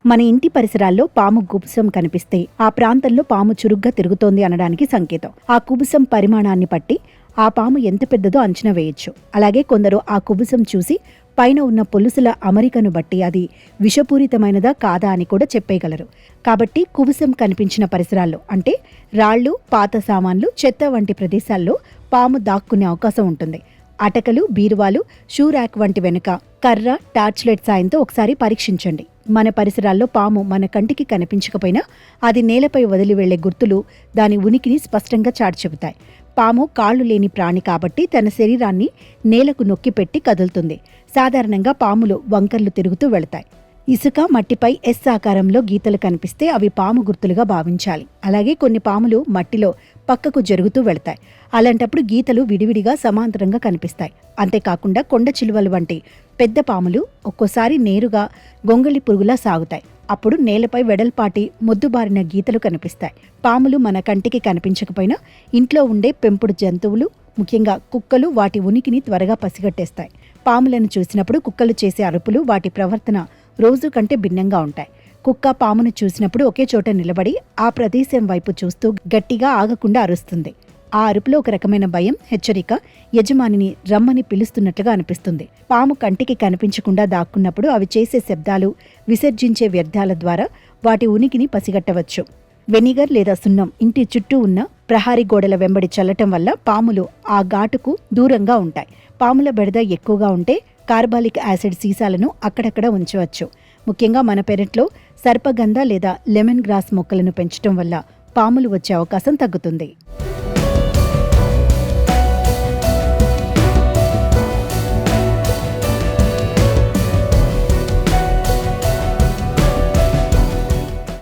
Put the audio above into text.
మన ఇంటి పరిసరాల్లో పాము కుబుసం కనిపిస్తే ఆ ప్రాంతంలో పాము చురుగ్గా తిరుగుతోంది అనడానికి సంకేతం. ఆ కుబుసం పరిమాణాన్ని బట్టి ఆ పాము ఎంత పెద్దదో అంచనా వేయొచ్చు. అలాగే కొందరు ఆ కుబుసం చూసి పైన ఉన్న పొలుసుల అమరికను బట్టి అది విషపూరితమైనదా కాదా అని కూడా చెప్పేయగలరు. కాబట్టి కుబుసం కనిపించిన పరిసరాల్లో అంటే రాళ్లు, పాత సామాన్లు, చెత్త వంటి ప్రదేశాల్లో పాము దాక్కునే అవకాశం ఉంటుంది. అటకలు, బీరువాలు, షూ ర్యాక్ వంటి వెనుక కర్ర, టార్చ్ లైట్ సాయంతో ఒకసారి పరీక్షించండి. మన పరిసరాల్లో పాము మన కంటికి కనిపించకపోయినా అది నేలపై వదిలి వెళ్లే గుర్తులు దాని ఉనికిని స్పష్టంగా చాటి చెబుతాయి. పాము కాళ్లు లేని ప్రాణి కాబట్టి తన శరీరాన్ని నేలకు నొక్కిపెట్టి కదులుతుంది. సాధారణంగా పాములు వంకర్లు తిరుగుతూ వెళతాయి. ఇసుక, మట్టిపై ఎస్ ఆకారంలో గీతలు కనిపిస్తే అవి పాము గుర్తులుగా భావించాలి. అలాగే కొన్ని పాములు మట్టిలో పక్కకు జరుగుతూ వెళతాయి. అలాంటప్పుడు గీతలు విడివిడిగా సమాంతరంగా కనిపిస్తాయి. అంతేకాకుండా కొండ చిలువలు వంటి పెద్ద పాములు ఒక్కోసారి నేరుగా గొంగళి పురుగులా సాగుతాయి. అప్పుడు నేలపై వెడల్పాటి మొద్దుబారిన గీతలు కనిపిస్తాయి. పాములు మన కంటికి కనిపించకపోయినా ఇంట్లో ఉండే పెంపుడు జంతువులు, ముఖ్యంగా కుక్కలు వాటి ఉనికిని త్వరగా పసిగట్టేస్తాయి. పాములను చూసినప్పుడు కుక్కలు చేసే అరుపులు, వాటి ప్రవర్తన రోజు కంటే భిన్నంగా ఉంటాయి. కుక్క పామును చూసినప్పుడు ఒకే చోట నిలబడి ఆ ప్రదేశం వైపు చూస్తూ గట్టిగా ఆగకుండా అరుస్తుంది. ఆ అరుపులో ఒక రకమైన భయం, హెచ్చరిక, యజమానిని రమ్మని పిలుస్తున్నట్లుగా అనిపిస్తుంది. పాము కంటికి కనిపించకుండా దాక్కున్నప్పుడు అవి చేసే శబ్దాలు, విసర్జించే వ్యర్థాల ద్వారా వాటి ఉనికిని పసిగట్టవచ్చు. వెనిగర్ లేదా సున్నం ఇంటి చుట్టూ ఉన్న ప్రహారీ గోడల వెంబడి చల్లటం వల్ల పాములు ఆ ఘాటుకు దూరంగా ఉంటాయి. పాముల బెడద ఎక్కువగా ఉంటే కార్బాలిక్ యాసిడ్ సీసాలను అక్కడక్కడ ఉంచవచ్చు. ముఖ్యంగా మన పెరట్లో సర్పగంధ లేదా లెమన్ గ్రాస్ మొక్కలను పెంచడం వల్ల పాములు వచ్చే అవకాశం తగ్గుతుంది.